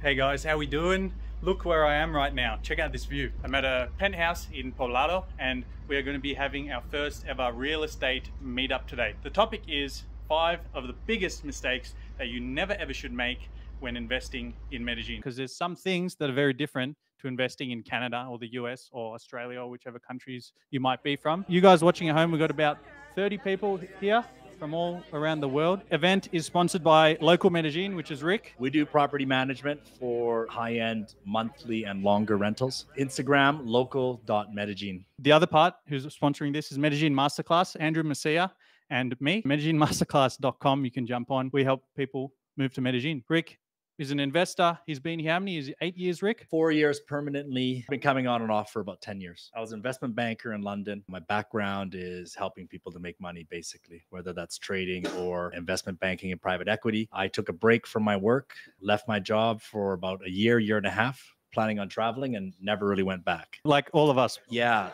Hey guys, how we doing? Look where I am right now. Check out this view. I'm at a penthouse in Poblado and we are going to be having our first ever real estate meetup today. The topic is 5 of the biggest mistakes that you never ever should make when investing in Medellin. Because there's some things that are very different to investing in Canada or the US or Australia or whichever countries you might be from. You guys watching at home, we've got about 30 people here from all around the world. Event is sponsored by local Medellin, which is Rick. We do property management for high-end monthly and longer rentals. Instagram, local.medellin. The other part who's sponsoring this is Medellin Masterclass, Andrew Macia and me. MedellinMasterclass.com, you can jump on. We help people move to Medellin. Rick is an investor. He's been here, how many years? 8 years, Rick? 4 years permanently. Been coming on and off for about 10 years. I was an investment banker in London. My background is helping people to make money, basically, whether that's trading or investment banking and private equity. I took a break from my work, left my job for about a year and a half, planning on traveling, and never really went back. Like all of us. Yeah.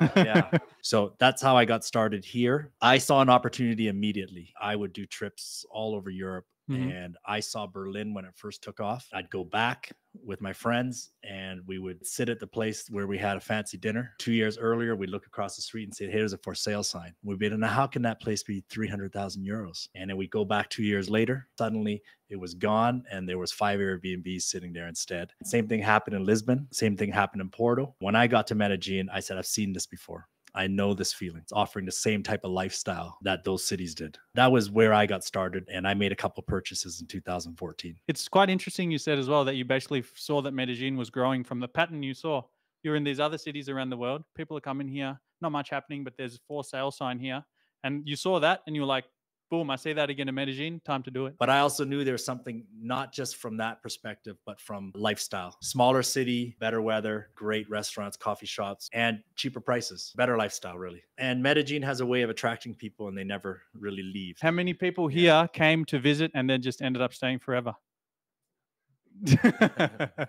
So that's how I got started here. I saw an opportunity immediately. I would do trips all over Europe. And I saw Berlin when it first took off. I'd go back with my friends and we would sit at the place where we had a fancy dinner. 2 years earlier, we'd look across the street and say, hey, there's a for sale sign. We'd be, now how can that place be 300,000 euros? And then we go back 2 years later, suddenly it was gone and there was 5 Airbnbs sitting there instead. Same thing happened in Lisbon. Same thing happened in Porto. When I got to Medellin, I said, I've seen this before. I know this feeling. It's offering the same type of lifestyle that those cities did. That was where I got started, and I made a couple purchases in 2014. It's quite interesting you said as well that you basically saw that Medellin was growing from the pattern you saw. You're in these other cities around the world. People are coming here, not much happening, but there's a for sale sign here. And you saw that and you were like, boom, I see that again in Medellin, time to do it. But I also knew there was something not just from that perspective, but from lifestyle. Smaller city, better weather, great restaurants, coffee shops, and cheaper prices. Better lifestyle, really. And Medellin has a way of attracting people and they never really leave. How many people here came to visit and then just ended up staying forever?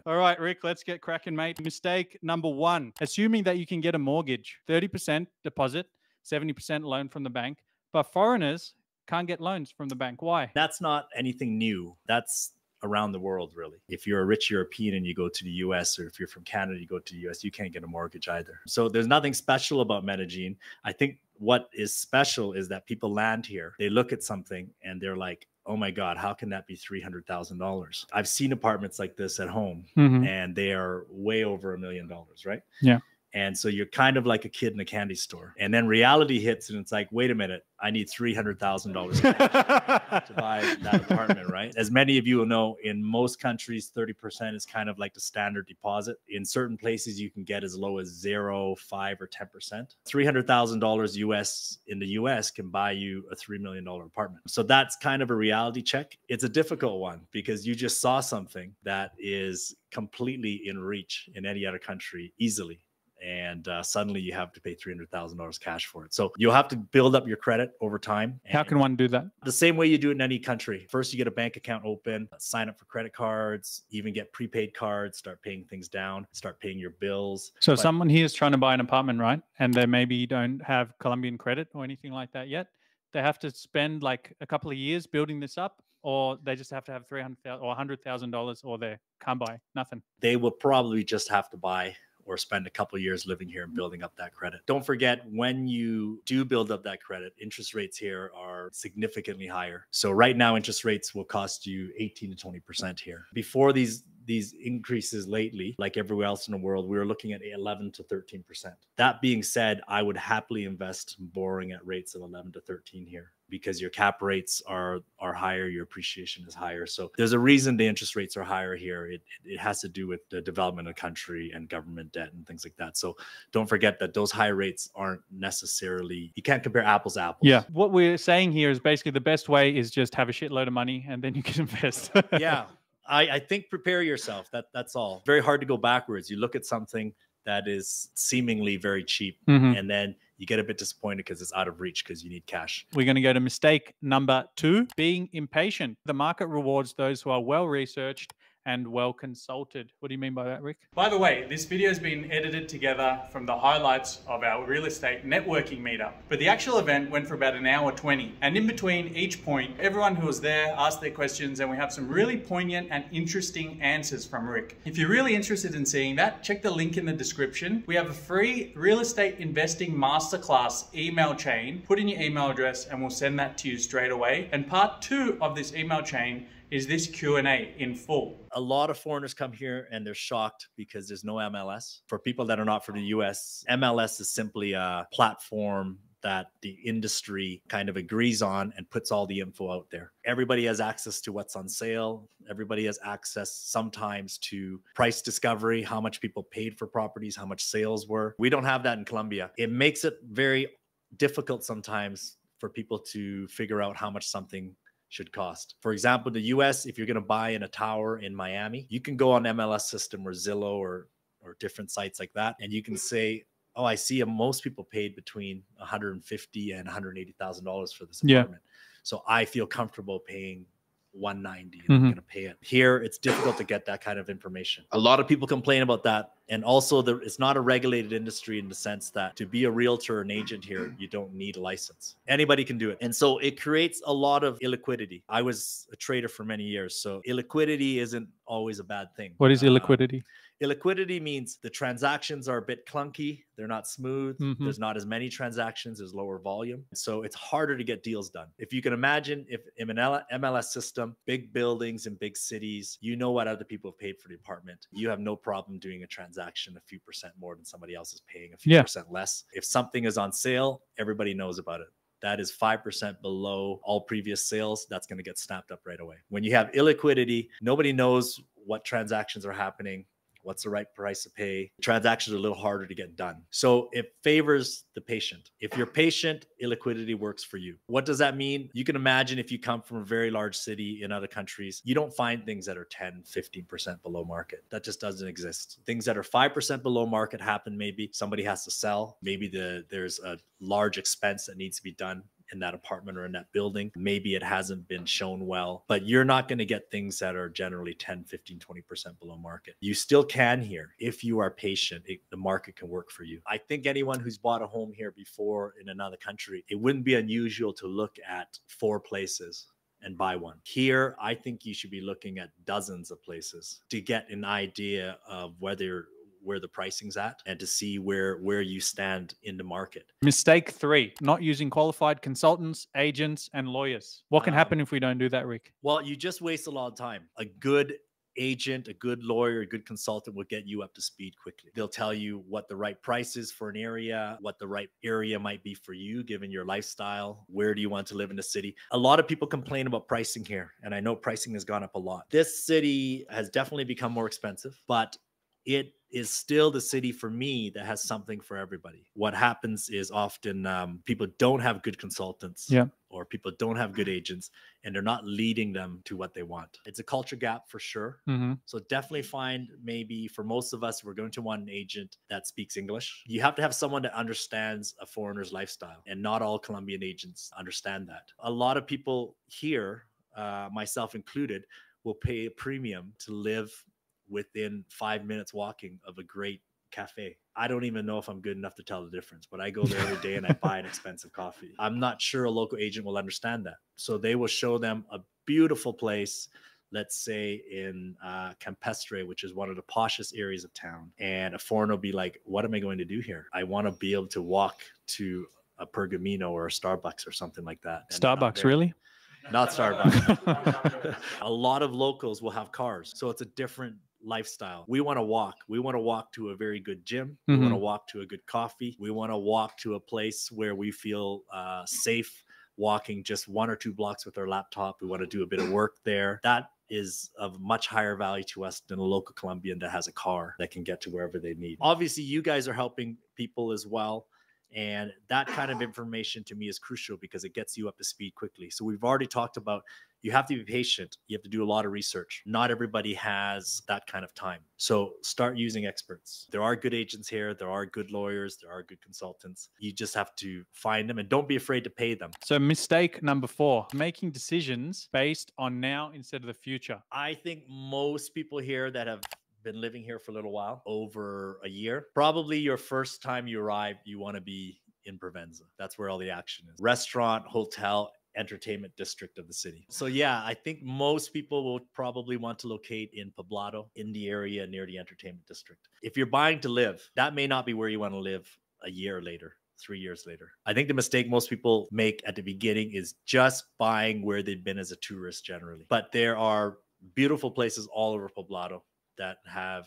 All right, Rick, let's get cracking, mate. Mistake number 1, assuming that you can get a mortgage, 30% deposit, 70% loan from the bank, but foreigners can't get loans from the bank. Why? That's not anything new. That's around the world, really. If you're a rich European and you go to the US, or if you're from Canada, you go to the US, you can't get a mortgage either. So there's nothing special about Medellin. I think what is special is that people land here, they look at something and they're like, oh my God, how can that be $300,000? I've seen apartments like this at home and they are way over $1 million, right? Yeah. And so you're kind of like a kid in a candy store. And then reality hits and it's like, wait a minute, I need $300,000 to buy that apartment, right? As many of you will know, in most countries, 30% is kind of like the standard deposit. In certain places, you can get as low as 0, 5, or 10%. $300,000 US in the US can buy you a $3 million apartment. So that's kind of a reality check. It's a difficult one because you just saw something that is completely in reach in any other country easily. And suddenly you have to pay $300,000 cash for it. So you'll have to build up your credit over time. How can one do that? The same way you do it in any country. First, you get a bank account open, sign up for credit cards, even get prepaid cards, start paying things down, start paying your bills. So someone here is trying to buy an apartment, right? And they maybe don't have Colombian credit or anything like that yet. They have to spend like a couple of years building this up, or they just have to have $300,000 or $100,000, or they can't buy nothing. They will probably just have to buy or spend a couple of years living here and building up that credit. Don't forget, when you do build up that credit, interest rates here are significantly higher. So right now, interest rates will cost you 18 to 20% here. Before these increases lately, like everywhere else in the world, we were looking at 11 to 13%. That being said, I would happily invest borrowing at rates of 11 to 13 here because your cap rates are higher, your appreciation is higher. So there's a reason the interest rates are higher here. It has to do with the development of the country and government debt and things like that. So don't forget that those high rates aren't necessarily, you can't compare apples to apples. Yeah. What we're saying here is basically the best way is just have a shitload of money and then you can invest. Yeah. I think prepare yourself. That's all. Very hard to go backwards. You look at something that is seemingly very cheap and then you get a bit disappointed because it's out of reach because you need cash. We're going to go to mistake number 2, being impatient. The market rewards those who are well researched and well consulted. What do you mean by that, Rick? By the way, this video has been edited together from the highlights of our real estate networking meetup. But the actual event went for about an hour 20. And in between each point, everyone who was there asked their questions, and we have some really poignant and interesting answers from Rick. If you're really interested in seeing that, check the link in the description. We have a free real estate investing masterclass email chain. Put in your email address and we'll send that to you straight away. And part 2 of this email chain is this Q&A in full. A lot of foreigners come here and they're shocked because there's no MLS. For people that are not from the US, MLS is simply a platform that the industry kind of agrees on and puts all the info out there. Everybody has access to what's on sale. Everybody has access sometimes to price discovery, how much people paid for properties, how much sales were. We don't have that in Colombia. It makes it very difficult sometimes for people to figure out how much something should cost. For example, the US, if you're going to buy in a tower in Miami, you can go on MLS system or Zillow or different sites like that, and you can say, oh, I see most people paid between $150,000 and $180,000 for this apartment. So I feel comfortable paying $190 and I'm going to pay it. Here, it's difficult to get that kind of information. A lot of people complain about that. And also, it's not a regulated industry in the sense that to be a realtor or an agent here, you don't need a license. Anybody can do it. And so it creates a lot of illiquidity. I was a trader for many years, so illiquidity isn't always a bad thing. What is illiquidity? Illiquidity means the transactions are a bit clunky. They're not smooth. There's not as many transactions. There's lower volume. So it's harder to get deals done. If you can imagine, if in an MLS system, big buildings in big cities, you know what other people have paid for the apartment. You have no problem doing a transaction a few percent more than somebody else is paying a few percent less. If something is on sale, everybody knows about it. That is 5% below all previous sales. That's going to get snapped up right away. When you have illiquidity, nobody knows what transactions are happening. What's the right price to pay? Transactions are a little harder to get done. So it favors the patient. If you're patient, illiquidity works for you. What does that mean? You can imagine if you come from a very large city in other countries, you don't find things that are 10, 15% below market. That just doesn't exist. Things that are 5% below market happen. Maybe somebody has to sell. Maybe there's a large expense that needs to be done in that apartment or in that building. Maybe it hasn't been shown well, but you're not going to get things that are generally 10, 15, 20% below market. You still can here. If you are patient, the market can work for you. I think anyone who's bought a home here before in another country, it wouldn't be unusual to look at 4 places and buy one. Here, I think you should be looking at dozens of places to get an idea of where the pricing's at and to see where you stand in the market. Mistake 3, not using qualified consultants, agents, and lawyers. What can happen if we don't do that, Rick? Well, you just waste a lot of time. A good agent, a good lawyer, a good consultant will get you up to speed quickly. They'll tell you what the right price is for an area, what the right area might be for you, given your lifestyle. Where do you want to live in the city? A lot of people complain about pricing here, and I know pricing has gone up a lot. This city has definitely become more expensive, but it is still the city for me that has something for everybody. What happens is often people don't have good consultants or people don't have good agents and they're not leading them to what they want. It's a culture gap for sure. So definitely find, maybe for most of us, we're going to want an agent that speaks English. You have to have someone that understands a foreigner's lifestyle, and not all Colombian agents understand that. A lot of people here, myself included, will pay a premium to live within 5 minutes walking of a great cafe. I don't even know if I'm good enough to tell the difference, but I go there every day and I buy an expensive coffee. I'm not sure a local agent will understand that. So they will show them a beautiful place, let's say in Campestre, which is one of the poshest areas of town. And a foreigner will be like, what am I going to do here? I want to be able to walk to a Pergamino or a Starbucks or something like that. And Starbucks, really? Not Starbucks. A lot of locals will have cars. So it's a different lifestyle. We want to walk. We want to walk to a very good gym. We want to walk to a good coffee. We want to walk to a place where we feel safe walking just 1 or 2 blocks with our laptop. We want to do a bit of work there. That is of much higher value to us than a local Colombian that has a car that can get to wherever they need. Obviously, you guys are helping people as well. And that kind of information to me is crucial because it gets you up to speed quickly. So we've already talked about you have to be patient. You have to do a lot of research. Not everybody has that kind of time. So start using experts. There are good agents here. There are good lawyers. There are good consultants. You just have to find them and don't be afraid to pay them. So mistake number 4, making decisions based on now instead of the future. I think most people here that have been living here for a little while, over a year, probably your first time you arrive, you want to be in Provenza. That's where all the action is. Restaurant, hotel, entertainment district of the city. So yeah, I think most people will probably want to locate in Poblado, in the area near the entertainment district. If you're buying to live, that may not be where you want to live a year later, 3 years later. I think the mistake most people make at the beginning is just buying where they've been as a tourist generally. But there are beautiful places all over Poblado that have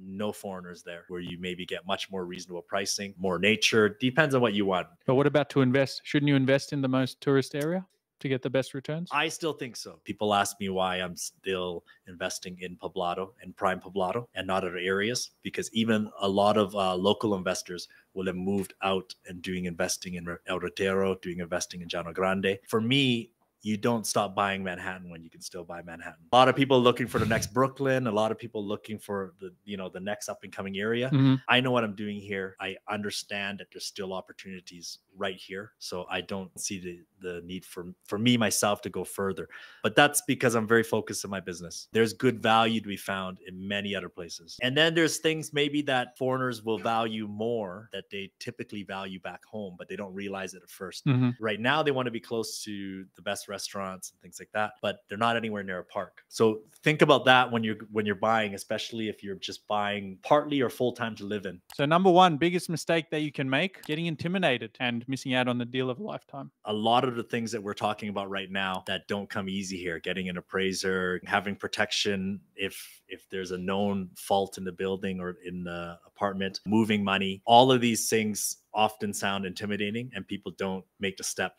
no foreigners there, where you maybe get much more reasonable pricing, more nature. Depends on what you want. But what about to invest? Shouldn't you invest in the most tourist area to get the best returns? I still think so. People ask me why I'm still investing in Poblado and prime Poblado and not other areas, because even a lot of local investors will have moved out and doing investing in El Retiro, doing investing in Llano Grande. For me, you don't stop buying Manhattan when you can still buy Manhattan. A lot of people looking for the next Brooklyn, a lot of people looking for the next up and coming area. I know what I'm doing here. I understand that there's still opportunities right here. So I don't see the need for me myself to go further. But that's because I'm very focused on my business. There's good value to be found in many other places. And then there's things maybe that foreigners will value more that they typically value back home, but they don't realize it at first. Right now, they want to be close to the best restaurants and things like that, but they're not anywhere near a park. So think about that when you're buying, especially if you're just buying partly or full time to live in. So number 1, biggest mistake that you can make, getting intimidated and missing out on the deal of a lifetime. A lot of the things that we're talking about right now that don't come easy here, getting an appraiser, having protection if there's a known fault in the building or in the apartment, moving money, all of these things often sound intimidating and people don't make the step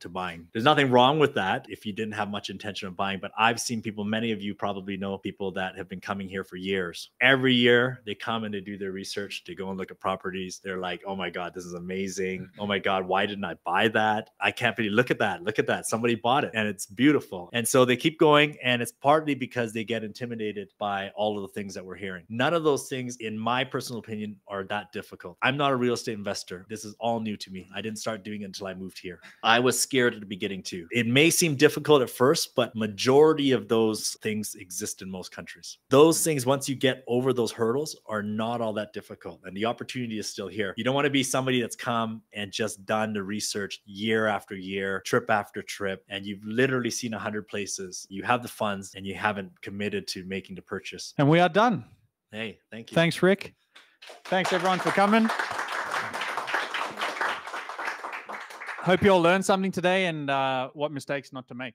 to buying. There's nothing wrong with that if you didn't have much intention of buying, but I've seen people, many of you probably know people that have been coming here for years. Every year they come and they do their research, they go and look at properties. They're like, oh my God, this is amazing. Oh my God, why didn't I buy that? I can't believe, look at that. Somebody bought it and it's beautiful. And so they keep going, and it's partly because they get intimidated by all of the things that we're hearing. None of those things, in my personal opinion, are that difficult. I'm not a real estate investor. This is all new to me. I didn't start doing it until I moved here. I was scared at the beginning too. It may seem difficult at first, but majority of those things exist in most countries. Those things, once you get over those hurdles, are not all that difficult, and the opportunity is still here. You don't want to be somebody that's come and just done the research year after year, trip after trip, and you've literally seen 100 places. You have the funds and you haven't committed to making the purchase. And we are done. Hey, thank you. Thanks, Rick. Thanks everyone for coming. Hope you all learned something today and what mistakes not to make.